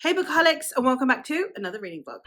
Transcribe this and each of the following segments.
Hey Bookaholics, and welcome back to another reading vlog.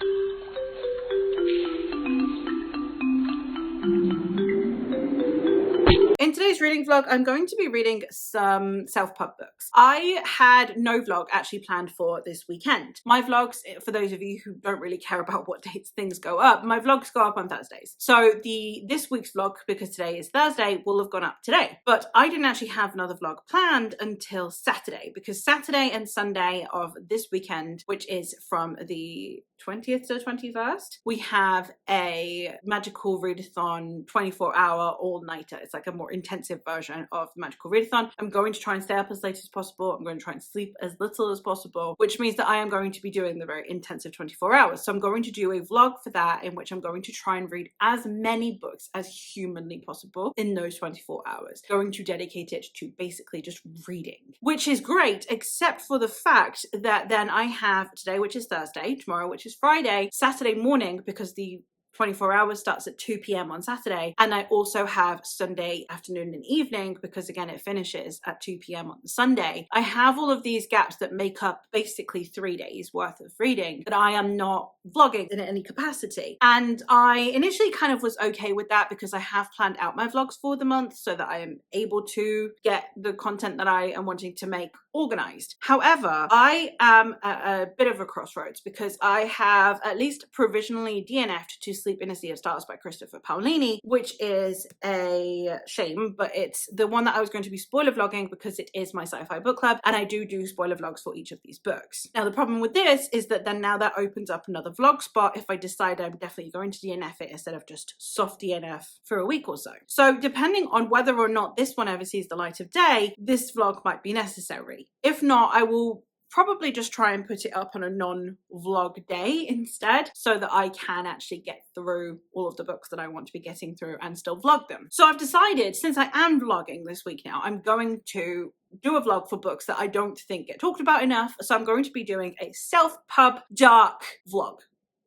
In today's reading vlog, I'm going to be reading some self-pub books. I had no vlog actually planned for this weekend. My vlogs, for those of you who don't really care about what dates things go up, my vlogs go up on Thursdays. So this week's vlog, because today is Thursday, will have gone up today. But I didn't actually have another vlog planned until Saturday, because Saturday and Sunday of this weekend, which is from the 20th to 21st, we have a magical readathon 24-hour all-nighter. It's like a more intensive version of the magical readathon. I'm going to try and stay up as late as possible. I'm going to try and sleep as little as possible, which means that I am going to be doing the very intensive 24 hours. So I'm going to do a vlog for that, in which I'm going to try and read as many books as humanly possible in those 24 hours. Going to dedicate it to basically just reading, which is great, except for the fact that then I have today, which is Thursday, tomorrow, which is Friday, Saturday morning, because the 24 hours starts at 2 p.m. on Saturday, and I also have Sunday afternoon and evening, because again it finishes at 2 p.m. on Sunday. I have all of these gaps that make up basically 3 days worth of reading that I am not vlogging in any capacity, and I initially kind of was okay with that because I have planned out my vlogs for the month so that I am able to get the content that I am wanting to make organized. However, I am at a bit of a crossroads because I have at least provisionally DNF'd to Sleep in a Sea of Stars by Christopher Paolini, which is a shame, but it's the one that I was going to be spoiler vlogging because it is my sci-fi book club, and I do spoiler vlogs for each of these books. Now the problem with this is that then now that opens up another vlog spot if I decide I'm definitely going to DNF it instead of just soft DNF for a week or so. So depending on whether or not this one ever sees the light of day, this vlog might be necessary. If not, I will probably just try and put it up on a non-vlog day instead, so that I can actually get through all of the books that I want to be getting through and still vlog them. So I've decided, since I am vlogging this week now, I'm going to do a vlog for books that I don't think get talked about enough. So I'm going to be doing a self-pub dark vlog.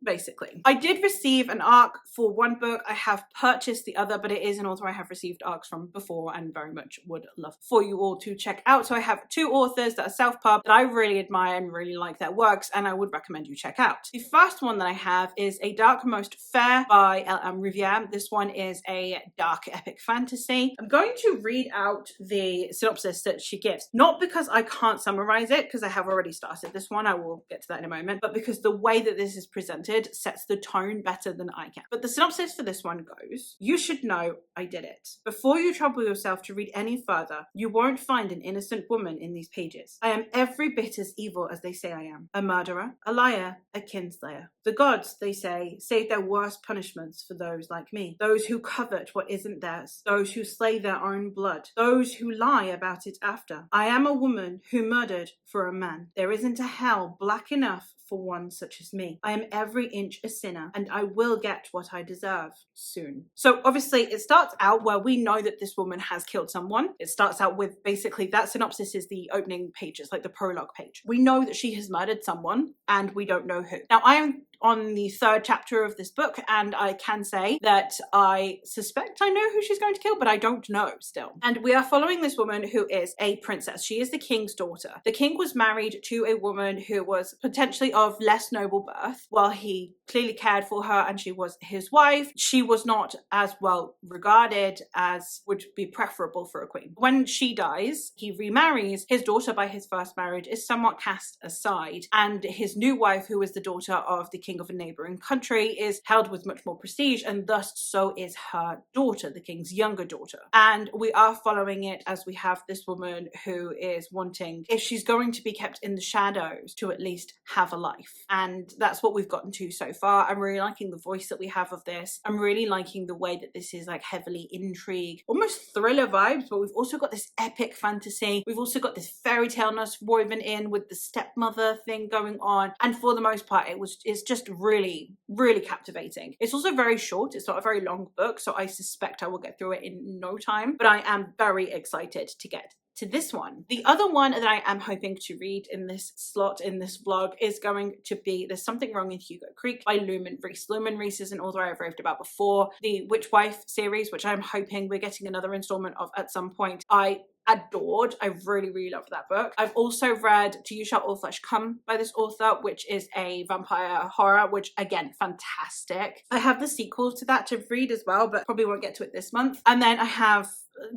Basically, I did receive an ARC for one book. I have purchased the other, but it is an author I have received ARCs from before and very much would love for you all to check out. So I have two authors that are self-pub that I really admire and really like their works, and I would recommend you check out. The first one that I have is A Dark Most Fair by L.M. Riviere. This one is a dark epic fantasy. I'm going to read out the synopsis that she gives, not because I can't summarize it, because I have already started this one. I will get to that in a moment, but because the way that this is presented sets the tone better than I can. But the synopsis for this one goes: "You should know I did it. Before you trouble yourself to read any further, you won't find an innocent woman in these pages. I am every bit as evil as they say I am. A murderer, a liar, a kinslayer. The gods, they say, save their worst punishments for those like me. Those who covet what isn't theirs. Those who slay their own blood. Those who lie about it after. I am a woman who murdered for a man. There isn't a hell black enough for one such as me. I am every inch a sinner, and I will get what I deserve soon." So obviously it starts out where we know that this woman has killed someone. It starts out with basically that synopsis is the opening pages, like the prologue page. We know that she has murdered someone, and we don't know who. Now I am on the third chapter of this book, and I can say that I suspect I know who she's going to kill, but I don't know still. And we are following this woman who is a princess. She is the king's daughter. The king was married to a woman who was potentially of less noble birth. While he clearly cared for her and she was his wife, she was not as well regarded as would be preferable for a queen. When she dies, he remarries. His daughter by his first marriage is somewhat cast aside, and his new wife, who is the daughter of the king of a neighboring country, is held with much more prestige, and thus so is her daughter, the king's younger daughter. And we are following it as we have this woman who is wanting, if she's going to be kept in the shadows, to at least have a life. And that's what we've gotten to so far. I'm really liking the voice that we have of this. I'm really liking the way that this is like heavily intrigue, almost thriller vibes, but we've also got this epic fantasy. We've also got this fairy tale-ness woven in with the stepmother thing going on. And for the most part, it's just really, really captivating. It's also very short. It's not a very long book, so I suspect I will get through it in no time, but I am very excited to get to this one. The other one that I am hoping to read in this slot, in this vlog, is going to be There's Something Wrong in Hugo Creek by Lumen Reese. Lumen Reese is an author I've raved about before. The Witch Wife series, which I'm hoping we're getting another installment of at some point. I adored. I really, really loved that book. I've also read To You Shall All Flesh Come by this author, which is a vampire horror, which again, fantastic. I have the sequel to that to read as well, but probably won't get to it this month. And then I have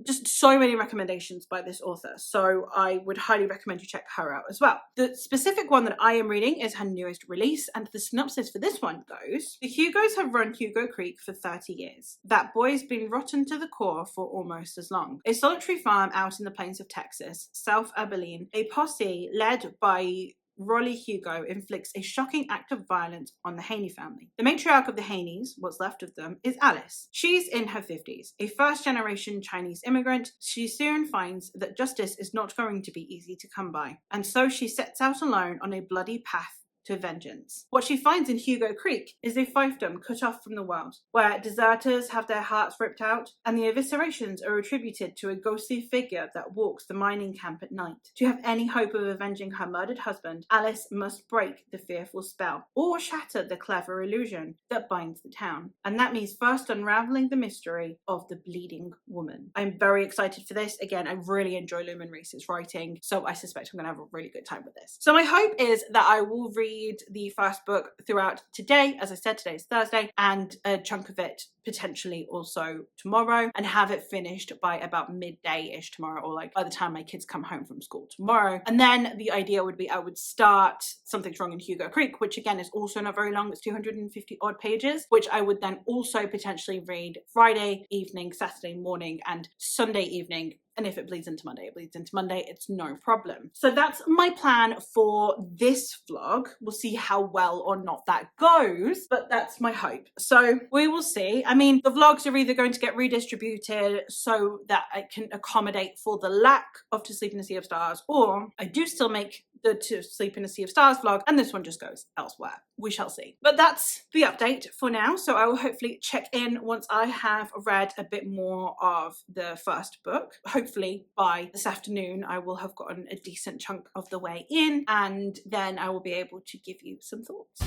just so many recommendations by this author, so I would highly recommend you check her out as well. The specific one that I am reading is her newest release, and the synopsis for this one goes: the Hugos have run Hugo Creek for 30 years. That boy's been rotten to the core for almost as long. A solitary farm out in the plains of Texas, South Abilene, a posse led by Rolly Hugo inflicts a shocking act of violence on the Haney family. The matriarch of the Haneys, what's left of them, is Alice. She's in her 50s, a first-generation Chinese immigrant. She soon finds that justice is not going to be easy to come by, and so she sets out alone on a bloody path to vengeance. What she finds in Hugo Creek is a fiefdom cut off from the world, where deserters have their hearts ripped out, and the eviscerations are attributed to a ghostly figure that walks the mining camp at night. To have any hope of avenging her murdered husband, Alice must break the fearful spell, or shatter the clever illusion that binds the town. And that means first unraveling the mystery of the bleeding woman. I'm very excited for this. Again, I really enjoy Lumen Reese's writing, so I suspect I'm going to have a really good time with this. So my hope is that I will read the first book throughout today. As I said, today is Thursday, and a chunk of it potentially also tomorrow, and have it finished by about midday-ish tomorrow, or like by the time my kids come home from school tomorrow. And then the idea would be I would start Something's Wrong in Hugo Creek, which again is also not very long. It's 250 odd pages, which I would then also potentially read Friday evening, Saturday morning, and Sunday evening. And if it bleeds into Monday, it bleeds into Monday. It's no problem. So that's my plan for this vlog. We'll see how well or not that goes, but that's my hope. So we will see. I mean, the vlogs are either going to get redistributed so that I can accommodate for the lack of To Sleep in a Sea of Stars, or I do still make the To Sleep in a Sea of Stars vlog, and this one just goes elsewhere. We shall see. But that's the update for now. So I will hopefully check in once I have read a bit more of the first book. Hopefully by this afternoon, I will have gotten a decent chunk of the way in, and then I will be able to give you some thoughts.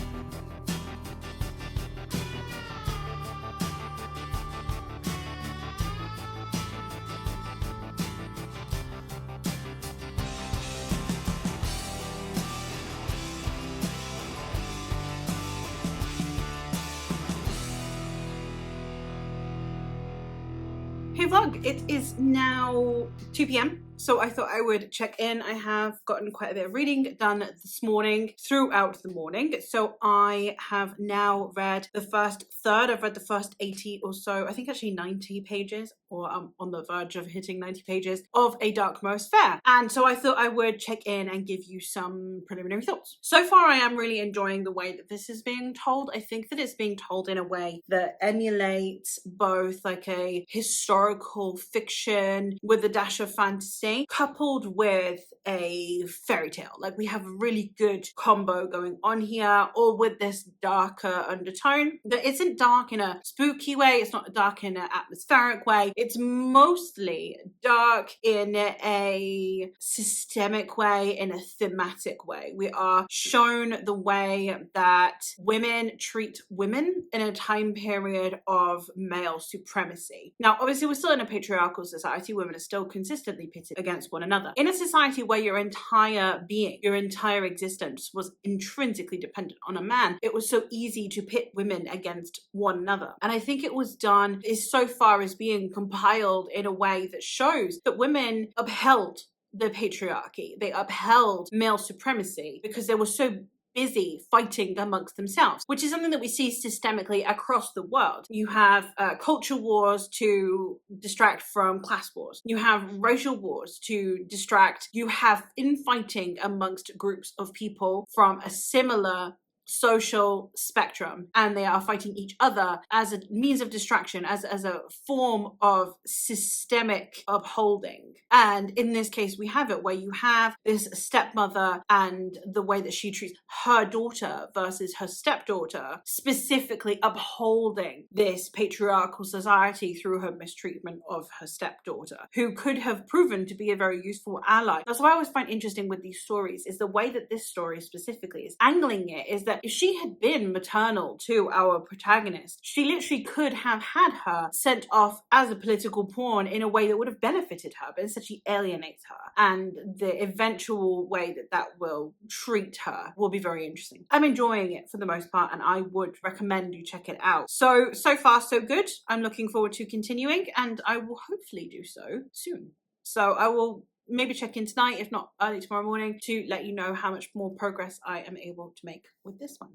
Hey vlog, it is now 2 p.m. So I thought I would check in. I have gotten quite a bit of reading done this morning, throughout the morning. So I have now read the first third. I've read the first 80 or so, I think actually 90 pages, or I'm on the verge of hitting 90 pages of A Dark Most Fair. And so I thought I would check in and give you some preliminary thoughts. So far, I am really enjoying the way that this is being told. I think that it's being told in a way that emulates both like a historical fiction with a dash of fantasy, coupled with a fairy tale. Like, we have a really good combo going on here, all with this darker undertone that isn't dark in a spooky way. It's not dark in an atmospheric way. It's mostly dark in a systemic way, in a thematic way. We are shown the way that women treat women in a time period of male supremacy. Now, obviously, we're still in a patriarchal society. Women are still consistently pitted against one another. In a society where your entire being, your entire existence was intrinsically dependent on a man, it was so easy to pit women against one another. And I think it was done so far as being compiled in a way that shows that women upheld the patriarchy. They upheld male supremacy because they were so busy fighting amongst themselves, which is something that we see systemically across the world. You have culture wars to distract from class wars. You have racial wars to distract. You have infighting amongst groups of people from a similar social spectrum, and they are fighting each other as a means of distraction, as a form of systemic upholding. And in this case, we have it where you have this stepmother and the way that she treats her daughter versus her stepdaughter, specifically upholding this patriarchal society through her mistreatment of her stepdaughter, who could have proven to be a very useful ally. That's what I always find interesting with these stories, is the way that this story specifically is angling it, is that that if she had been maternal to our protagonist, she literally could have had her sent off as a political pawn in a way that would have benefited her, but instead she alienates her, and the eventual way that that will treat her will be very interesting. I'm enjoying it for the most part, and I would recommend you check it out. So far so good. I'm looking forward to continuing, and I will hopefully do so soon. So I will maybe check in tonight, if not early tomorrow morning, to let you know how much more progress I am able to make with this one.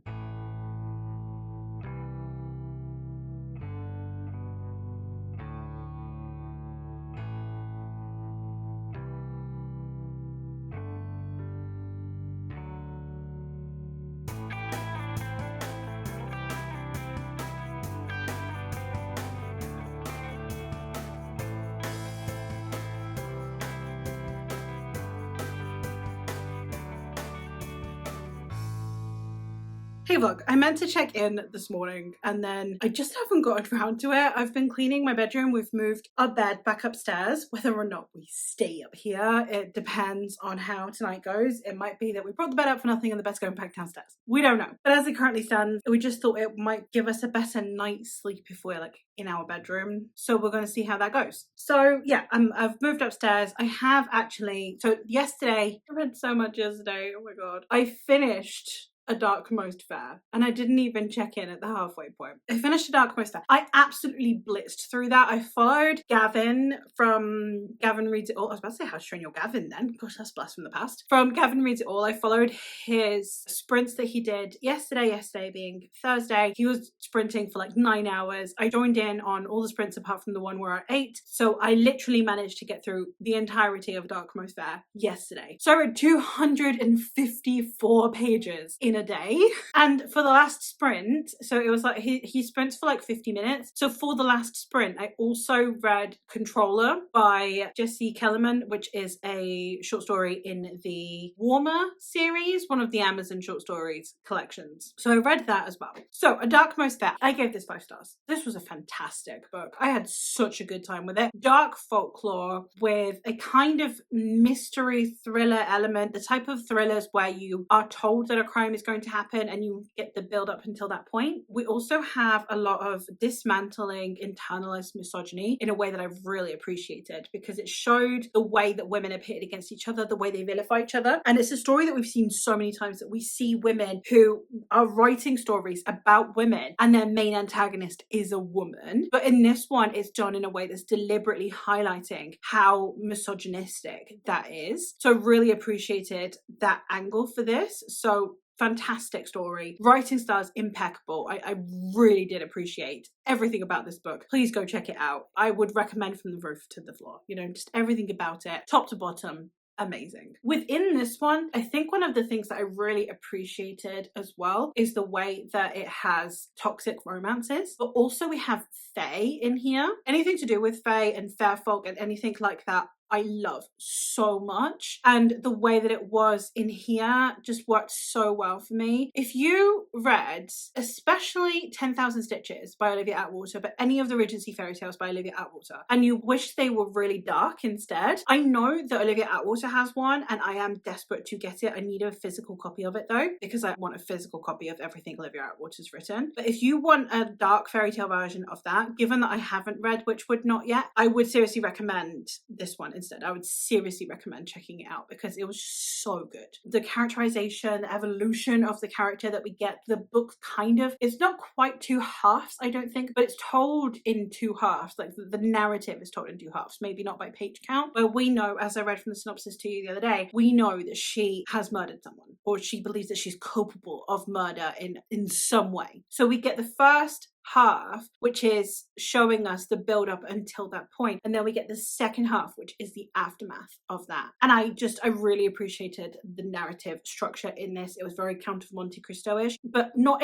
Hey vlog, I meant to check in this morning and then I just haven't gotten around to it. I've been cleaning my bedroom. We've moved our bed back upstairs. Whether or not we stay up here, it depends on how tonight goes. It might be that we brought the bed up for nothing and the bed's going back downstairs. We don't know. But as it currently stands, we just thought it might give us a better night's sleep if we're like in our bedroom. So we're going to see how that goes. So yeah, I've moved upstairs. I have actually, so yesterday, I read so much yesterday. Oh my God. I finished a Dark Most Fair, and I didn't even check in at the halfway point. I finished a Dark Most Fair. I absolutely blitzed through that. I followed Gavin from Gavin Reads It All. I was about to say How to Train Your Gavin then. Gosh, that's blast from the past. From Gavin Reads It All, I followed his sprints that he did yesterday being Thursday. He was sprinting for like 9 hours. I joined in on all the sprints apart from the one where I ate. So I literally managed to get through the entirety of Dark Most Fair yesterday. So I read 254 pages in a day, and for the last sprint, so it was like he sprints for like 50 minutes, so for the last sprint I also read Controller by Jesse Kellerman, which is a short story in the Warmer series, one of the Amazon short stories collections. So I read that as well. So A Dark Most Fair, I gave this 5 stars. This was a fantastic book. I had such a good time with it. Dark folklore with a kind of mystery thriller element, the type of thrillers where you are told that a crime is going to happen and you get the build up until that point. We also have a lot of dismantling internalized misogyny in a way that I've really appreciated, because it showed the way that women are pitted against each other, the way they vilify each other. And it's a story that we've seen so many times, that we see women who are writing stories about women and their main antagonist is a woman. But in this one, it's done in a way that's deliberately highlighting how misogynistic that is. So I really appreciated that angle for this. So fantastic story. Writing style's impeccable. I really did appreciate everything about this book. Please go check it out. I would recommend from the roof to the floor. You know, just everything about it, top to bottom. Amazing. Within this one, I think one of the things that I really appreciated as well is the way that it has toxic romances, but also we have fae in here. Anything to do with fae and fair folk and anything like that, I love so much, and the way that it was in here just worked so well for me. If you read especially 10,000 Stitches by Olivia Atwater, but any of the Regency fairy tales by Olivia Atwater, and you wish they were really dark instead, I know that Olivia Atwater has one and I am desperate to get it. I need a physical copy of it though, because I want a physical copy of everything Olivia Atwater's written. But if you want a dark fairy tale version of that, given that I haven't read Witchwood Not Yet, I would seriously recommend this one instead. I would seriously recommend checking it out because it was so good. The characterization, the evolution of the character that we get, the book kind of, it's not quite 2 halves, I don't think, but it's told in 2 halves. Like the narrative is told in 2 halves, maybe not by page count, but we know, as I read from the synopsis to you the other day, we know that she has murdered someone, or she believes that she's culpable of murder in some way. So we get the first half, which is showing us the build up until that point, and then we get the second half, which is the aftermath of that. And I really appreciated the narrative structure in this. It was very Count of Monte Cristo-ish, but not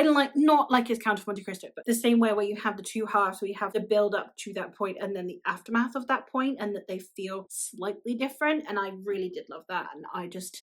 like it's Count of Monte Cristo, but the same way where you have the 2 halves, where you have the build up to that point and then the aftermath of that point, and that they feel slightly different. And I really did love that. And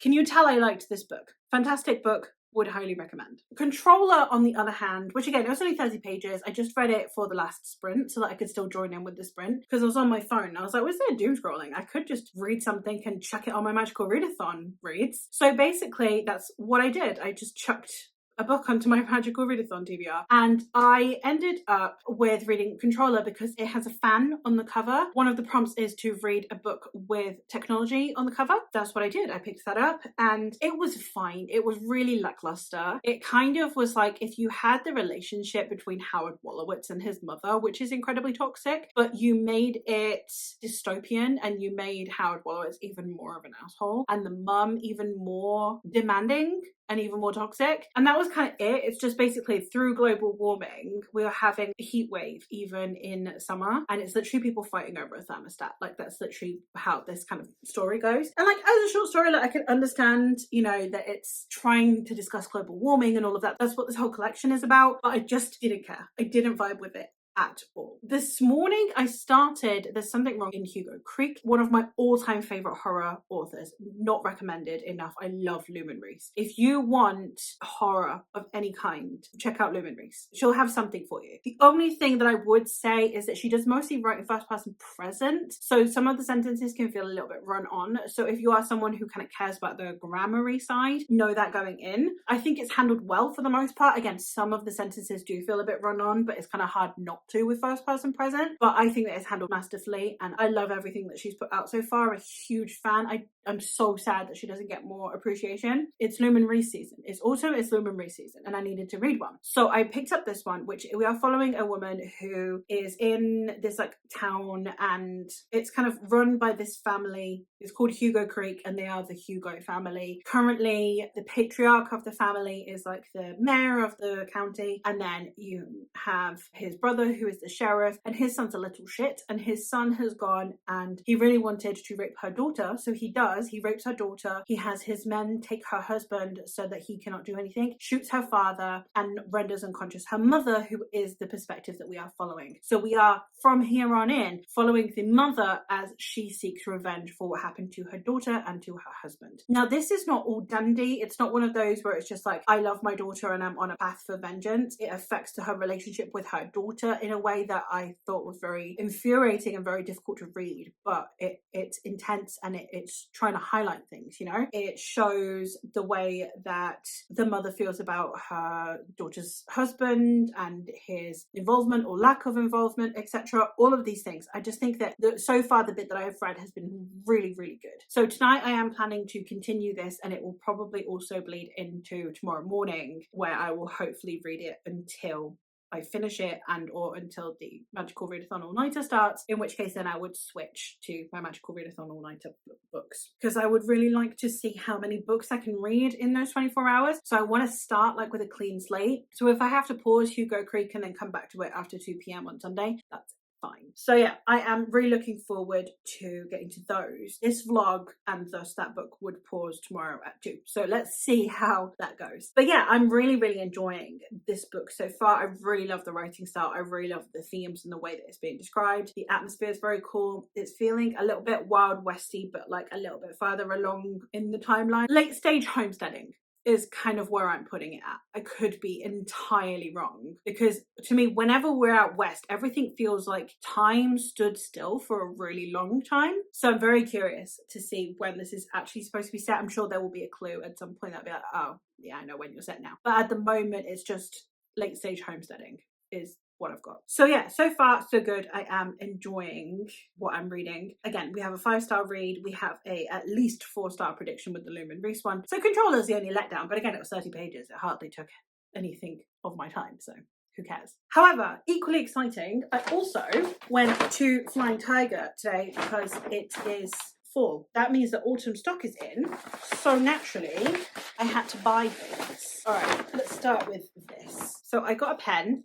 can you tell I liked this book? Fantastic book. Would highly recommend. Controller, on the other hand, which again, it was only 30 pages. I just read it for the last sprint so that I could still join in with the sprint, because I was on my phone. I was like, was there doom scrolling? I could just read something and chuck it on my magical readathon reads. So basically, that's what I did. I just chucked a book onto my Magical Readathon TBR, and I ended up with reading Controller because it has a fan on the cover. One of the prompts is to read a book with technology on the cover. That's what I did. I picked that up and it was fine. It was really lackluster. It kind of was like if you had the relationship between Howard Wolowitz and his mother, which is incredibly toxic, but you made it dystopian and you made Howard Wolowitz even more of an asshole and the mum even more demanding and even more toxic. And that was kind of it. It's just basically through global warming, we are having a heat wave even in summer. And it's literally people fighting over a thermostat. Like that's literally how this kind of story goes. And like as a short story, like I can understand, you know, that it's trying to discuss global warming and all of that. That's what this whole collection is about. But I just didn't care. I didn't vibe with it at all. This morning I started There's Something Wrong in Hugo Creek, one of my all-time favorite horror authors. Not recommended enough. I love Lumen Reese. If you want horror of any kind, check out Lumen Reese. She'll have something for you. The only thing that I would say is that she does mostly write in first person present, so some of the sentences can feel a little bit run on. So if you are someone who kind of cares about the grammary side, know that going in. I think it's handled well for the most part. Again, some of the sentences do feel a bit run on, but it's kind of hard not to with first person present, but I think that it's handled masterfully and I love everything that she's put out so far. A huge fan. I'm so sad that she doesn't get more appreciation. It's Lumen Reese season. It's Lumen Reese season and I needed to read one. So I picked up this one, which we are following a woman who is in this like town and it's kind of run by this family. It's called Hugo Creek and they are the Hugo family. Currently the patriarch of the family is like the mayor of the county, and then you have his brother who is the sheriff, and his son's a little shit, and his son has gone and he really wanted to rape her daughter, so he does. He rapes her daughter. He has his men take her husband so that he cannot do anything, shoots her father, and renders unconscious her mother, who is the perspective that we are following. So we are from here on in following the mother as she seeks revenge for what happened to her daughter and to her husband. Now this is not all dandy. It's not one of those where it's just like I love my daughter and I'm on a path for vengeance. It affects her relationship with her daughter in a way that I thought was very infuriating and very difficult to read, but it's intense and it's trying to highlight things, you know? It shows the way that the mother feels about her daughter's husband and his involvement or lack of involvement, etc. All of these things. I just think that so far the bit that I have read has been really, really good. So tonight I am planning to continue this and it will probably also bleed into tomorrow morning where I will hopefully read it until I finish it and or until the Magical Readathon All-Nighter starts, in which case then I would switch to my Magical Readathon All-Nighter books because I would really like to see how many books I can read in those 24 hours. So I want to start like with a clean slate. So if I have to pause Hugo Creek and then come back to it after 2 p.m. on Sunday, that's fine. So yeah, I am really looking forward to getting to those. This vlog and thus that book would pause tomorrow at 2. So let's see how that goes. But yeah, I'm really, really enjoying this book so far. I really love the writing style. I really love the themes and the way that it's being described. The atmosphere is very cool. It's feeling a little bit Wild Westy, but like a little bit further along in the timeline. Late stage homesteading is kind of where I'm putting it at. I could be entirely wrong because to me, whenever we're out west, everything feels like time stood still for a really long time. So I'm very curious to see when this is actually supposed to be set. I'm sure there will be a clue at some point that'll be like, oh yeah, I know when you're set now. But at the moment, it's just late stage homesteading is what I've got. So yeah, so far so good. I am enjoying what I'm reading. Again, we have a 5-star read. We have a at least 4-star prediction with the Lumen Reese one. So Controller's the only letdown, but again, it was 30 pages. It hardly took anything of my time, so who cares? However, equally exciting, I also went to Flying Tiger today because it is fall. That means that autumn stock is in. So naturally, I had to buy this. All right, let's start with this. So I got a pen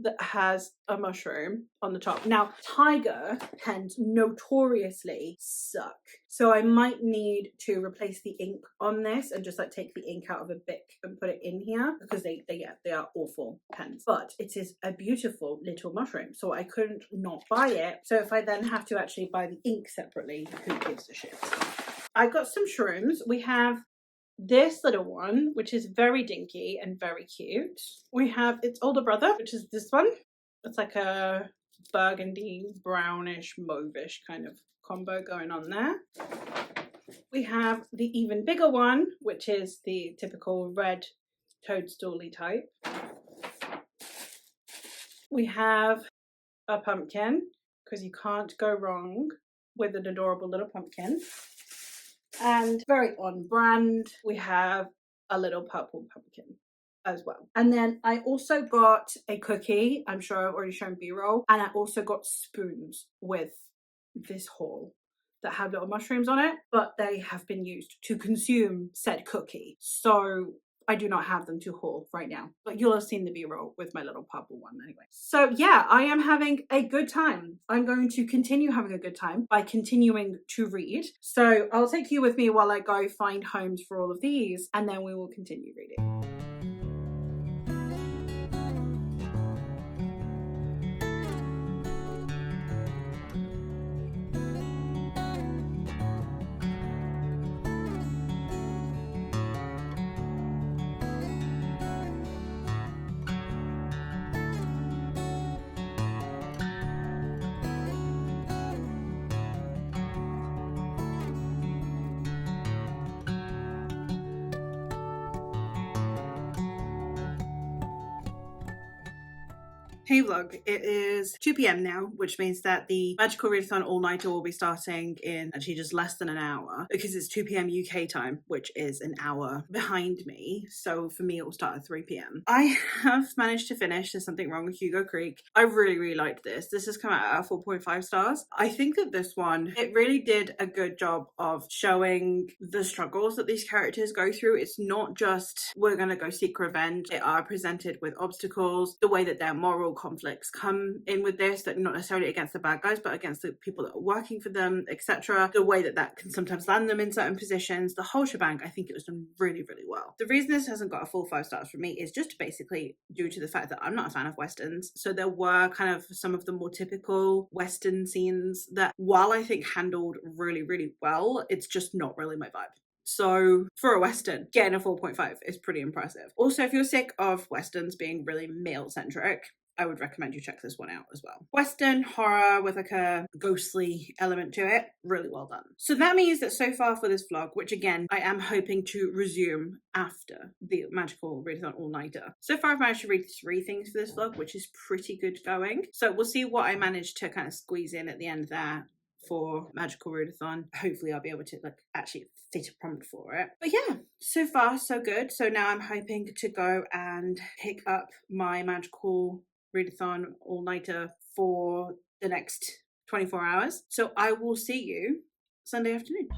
that has a mushroom on the top. Now, tiger pens notoriously suck. So I might need to replace the ink on this and just like take the ink out of a Bic and put it in here because they are awful pens. But it is a beautiful little mushroom. So I couldn't not buy it. So if I then have to actually buy the ink separately, who gives a shit? I got some shrooms. We have this little one, which is very dinky and very cute. We have its older brother, which is this one. It's like a burgundy, brownish, mauvish kind of combo going on there. We have the even bigger one, which is the typical red toadstool-y type. We have a pumpkin, because you can't go wrong with an adorable little pumpkin. And very on brand, we have a little purple pumpkin as well. And then I also got a cookie. I'm sure I've already shown B-roll. And I also got spoons with this haul that have little mushrooms on it, but they have been used to consume said cookie. So I do not have them to haul right now, but you'll have seen the B-roll with my little purple one anyway. So yeah, I am having a good time. I'm going to continue having a good time by continuing to read. So I'll take you with me while I go find homes for all of these, and then we will continue reading. Hey vlog, it is 2 p.m. now, which means that the Magical Readathon all-nighter will be starting in actually just less than an hour, because it's 2 p.m. UK time, which is an hour behind me. So for me, it will start at 3 p.m. I have managed to finish There's Something Wrong with Hugo Creek. I really liked this. This has come out at 4.5 stars. I think that this one, it really did a good job of showing the struggles that these characters go through. It's not just, we're going to go seek revenge. They are presented with obstacles, the way that their moral conflicts come in with this, that not necessarily against the bad guys, but against the people that are working for them, etc. The way that that can sometimes land them in certain positions, the whole shebang. I think it was done really well. The reason this hasn't got a full 5 stars from me is just basically due to the fact that I'm not a fan of westerns. So there were kind of some of the more typical western scenes that, while I think handled really well, it's just not really my vibe. So for a western, getting a 4.5 is pretty impressive. Also, if you're sick of westerns being really male-centric, I would recommend you check this one out as well. Western horror with like a ghostly element to it. Really well done. So that means that so far for this vlog, which again, I am hoping to resume after the Magical Readathon all-nighter. So far I've managed to read 3 things for this vlog, which is pretty good going. So we'll see what I managed to kind of squeeze in at the end there for Magical Readathon. Hopefully I'll be able to like actually fit a prompt for it. But yeah, so far so good. So now I'm hoping to go and pick up my Magical Readathon all-nighter for the next 24 hours. So I will see you Sunday afternoon.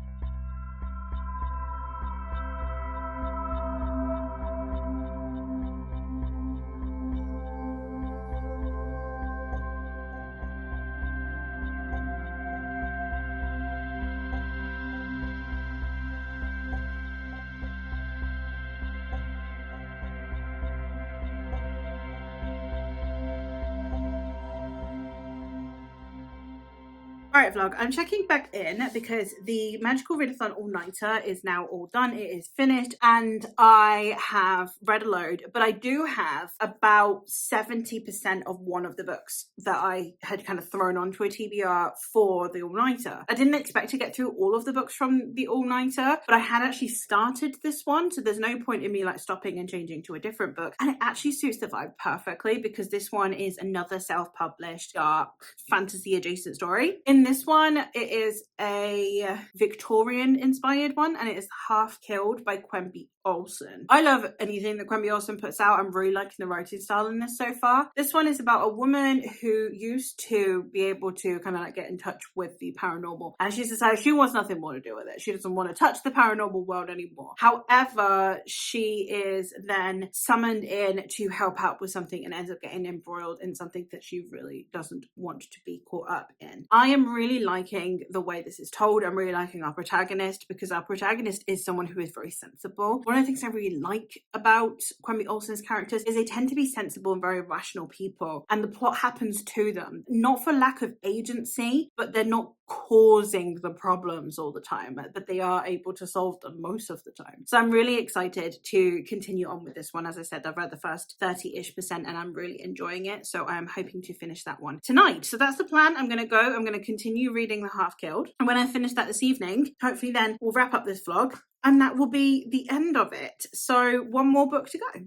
Alright vlog, I'm checking back in because the Magical Readathon all-nighter is now all done. It is finished and I have read a load, but I do have about 70% of one of the books that I had kind of thrown onto a TBR for the all-nighter. I didn't expect to get through all of the books from the all-nighter, but I had actually started this one, so there's no point in me like stopping and changing to a different book. And it actually suits the vibe perfectly because this one is another self-published dark fantasy adjacent story. In this one, it is a Victorian inspired one and it is Half Killed by Quenby Olsen. I love anything that Quenby Olsen puts out. I'm really liking the writing style in this so far. This one is about a woman who used to be able to kind of like get in touch with the paranormal, and she's decided she wants nothing more to do with it. She doesn't want to touch the paranormal world anymore. However, she is then summoned in to help out with something and ends up getting embroiled in something that she really doesn't want to be caught up in. I am really liking the way this is told. I'm really liking our protagonist because our protagonist is someone who is very sensible. One of the things I really like about Quenby Olsen's characters is they tend to be sensible and very rational people, and the plot happens to them, not for lack of agency, but they're not causing the problems all the time, but they are able to solve them most of the time. So I'm really excited to continue on with this one. As I said, I've read the first 30-ish% and I'm really enjoying it, so I'm hoping to finish that one tonight. So that's the plan. I'm going to continue reading the Half Killed, and when I finish that this evening, hopefully then we'll wrap up this vlog And that will be the end of it. So one more book to go.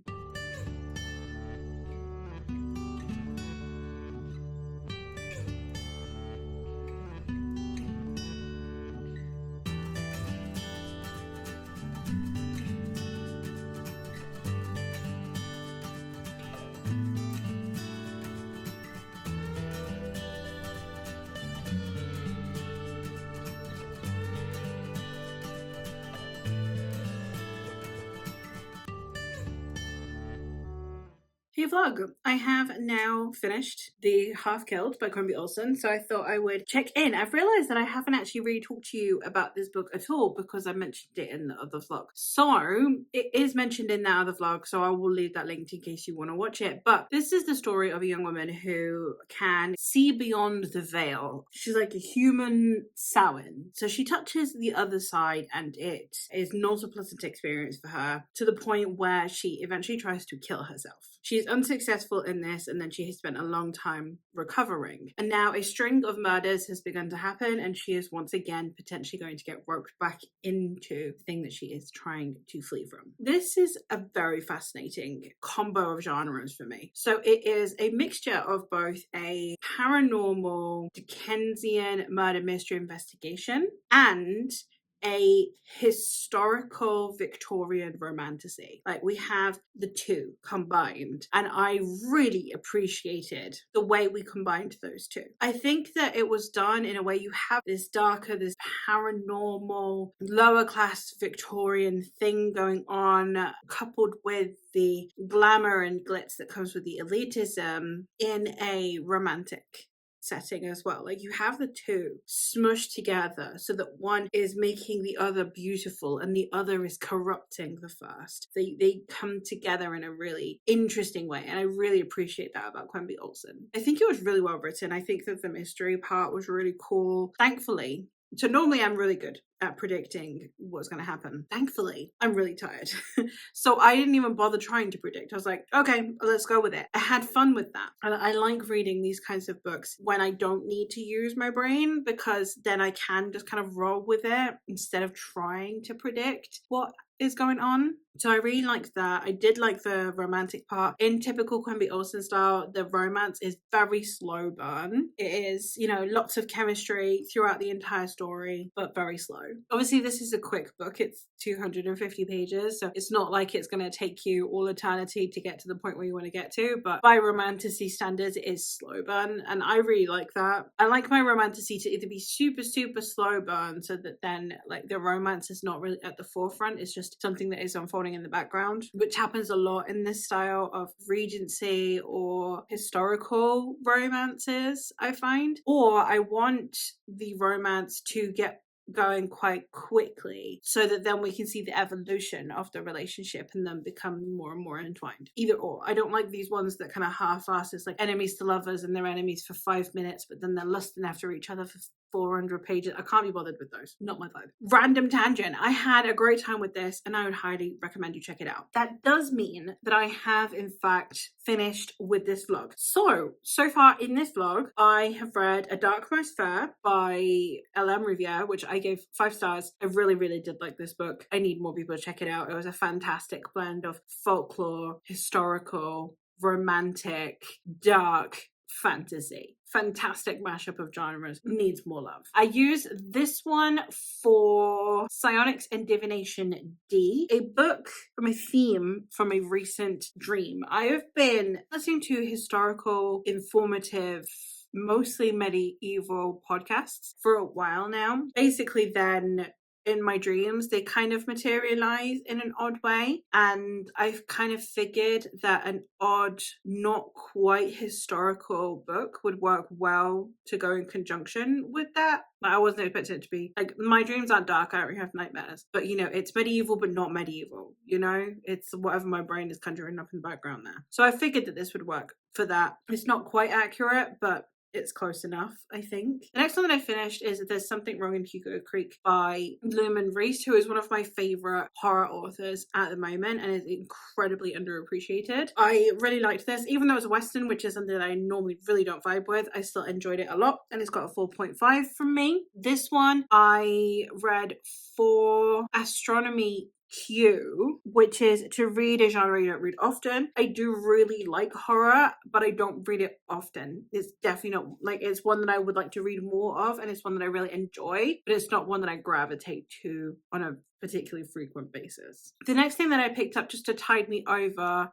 Hey vlog, I have now finished The Half Killed by Quimby Olsen, so I thought I would check in. I've realised that I haven't actually really talked to you about this book at all because I mentioned it in the other vlog. So it is mentioned in that other vlog, so I will leave that linked in case you want to watch it. But this is the story of a young woman who can see beyond the veil. She's like a human Samhain. So she touches the other side and it is not a pleasant experience for her, to the point where she eventually tries to kill herself. She's unsuccessful in this, and then she has spent a long time recovering. And now a string of murders has begun to happen, and she is once again potentially going to get roped back into the thing that she is trying to flee from. This is a very fascinating combo of genres for me. So it is a mixture of both a paranormal Dickensian murder mystery investigation and a historical Victorian romantasy. Like, we have the two combined, and I really appreciated the way we combined those two. I think that it was done in a way you have this darker, this paranormal, lower class Victorian thing going on, coupled with the glamour and glitz that comes with the elitism in a romantic setting as well. Like, you have the two smushed together so that one is making the other beautiful and the other is corrupting the first. They come together in a really interesting way, and I really appreciate that about Quimby Olsen. I think it was really well written. I think that the mystery part was really cool. Thankfully, so normally I'm really good at predicting what's going to happen. Thankfully, I'm really tired. So I didn't even bother trying to predict. I was like, okay, let's go with it. I had fun with that. And I like reading these kinds of books when I don't need to use my brain, because then I can just kind of roll with it instead of trying to predict what is going on. So I really liked that. I did like the romantic part. In typical Quimby Olsen style, the romance is very slow burn. It is, lots of chemistry throughout the entire story, but very slow. Obviously, this is a quick book. It's 250 pages, so it's not like it's going to take you all eternity to get to the point where you want to get to, but by romantasy standards, it is slow burn, and I really like that. I like my romantasy to either be super, super slow burn, so that then, like, the romance is not really at the forefront. It's just something that is unfolding in the background, which happens a lot in this style of Regency or historical romances, I find. Or I want the romance to get going quite quickly so that then we can see the evolution of the relationship and then become more and more entwined. Either or. I don't like these ones that kind of half-ass. It's like enemies to lovers and they're enemies for 5 minutes, but then they're lusting after each other for 400 pages. I can't be bothered with those. Not my vibe. Random tangent. I had a great time with this and I would highly recommend you check it out. That does mean that I have in fact finished with this vlog. So far in this vlog, I have read A Dark Most Fair by L.M. Riviere, which I gave 5 stars. I really, really did like this book. I need more people to check it out. It was a fantastic blend of folklore, historical, romantic, dark fantasy. Fantastic mashup of genres. Needs more love. I use this one for Psionics and Divination D, a book from a theme from a recent dream. I have been listening to historical, informative, mostly medieval podcasts for a while now. Basically, then in my dreams, they kind of materialize in an odd way. And I've kind of figured that an odd, not quite historical book would work well to go in conjunction with that. I wasn't expecting it to be like, my dreams aren't dark, I don't really have nightmares, but it's medieval but not medieval, it's whatever my brain is conjuring up in the background there. So I figured that this would work for that. It's not quite accurate, but it's close enough, I think. The next one that I finished is There's Something Wrong in Hugo Creek by Lumen Reese, who is one of my favorite horror authors at the moment and is incredibly underappreciated. I really liked this, even though it's a Western, which is something that I normally really don't vibe with. I still enjoyed it a lot, and it's got a 4.5 from me. This one I read for Astronomy Q, which is to read a genre you don't read often. I do really like horror, but I don't read it often. It's definitely not like, it's one that I would like to read more of, and it's one that I really enjoy, but it's not one that I gravitate to on a particularly frequent basis. The next thing that I picked up just to tide me over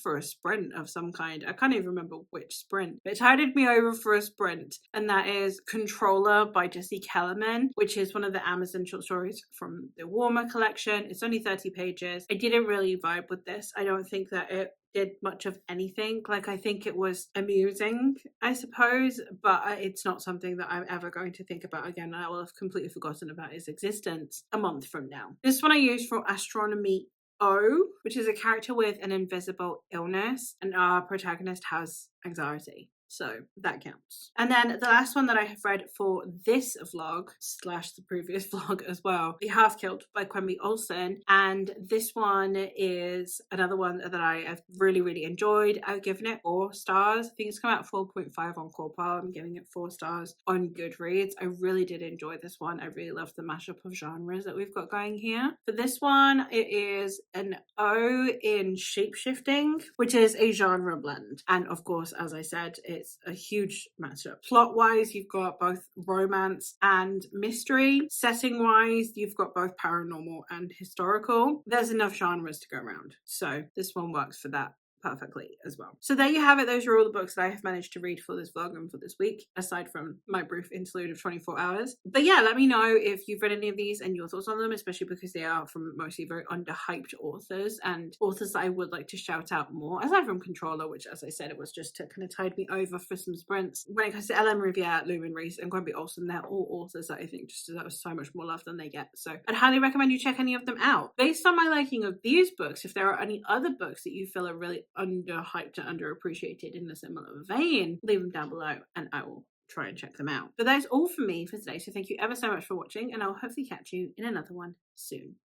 for a sprint of some kind. I can't even remember which sprint, but it tided me over for a sprint, and that is Controller by Jesse Kellerman, which is one of the Amazon short stories from the Warmer collection. It's only 30 pages. I didn't really vibe with this. I don't think that it did much of anything. Like, I think it was amusing, I suppose, but it's not something that I'm ever going to think about again. I will have completely forgotten about its existence a month from now. This one I used for Astronomy O, which is a character with an invisible illness, and our protagonist has anxiety. So that counts. And then the last one that I have read for this vlog / the previous vlog as well, The Half Killed by Quenby Olson. And this one is another one that I have really, really enjoyed. I've given it 4 stars. I think it's come out 4.5 on Corpal. I'm giving it 4 stars on Goodreads. I really did enjoy this one. I really love the mashup of genres that we've got going here. For this one, it is an O in Shapeshifting, which is a genre blend. And of course, as I said, it's a huge matchup. Plot wise, you've got both romance and mystery. Setting wise, you've got both paranormal and historical. There's enough genres to go around, so this one works for that perfectly as well. So there you have it. Those are all the books that I have managed to read for this vlog and for this week, aside from my brief interlude of 24 hours. But yeah, let me know if you've read any of these and your thoughts on them, especially because they are from mostly very underhyped authors and authors that I would like to shout out more, aside from Controller, which, as I said, it was just to kind of tide me over for some sprints. When it comes to L.M. Riviere, Lumen Reese, and Quenby Olson, they're all authors that I think just deserve so much more love than they get. So I'd highly recommend you check any of them out. Based on my liking of these books, if there are any other books that you feel are really underhyped and underappreciated in a similar vein, leave them down below and I will try and check them out. But that is all for me for today, so thank you ever so much for watching, and I'll hopefully catch you in another one soon.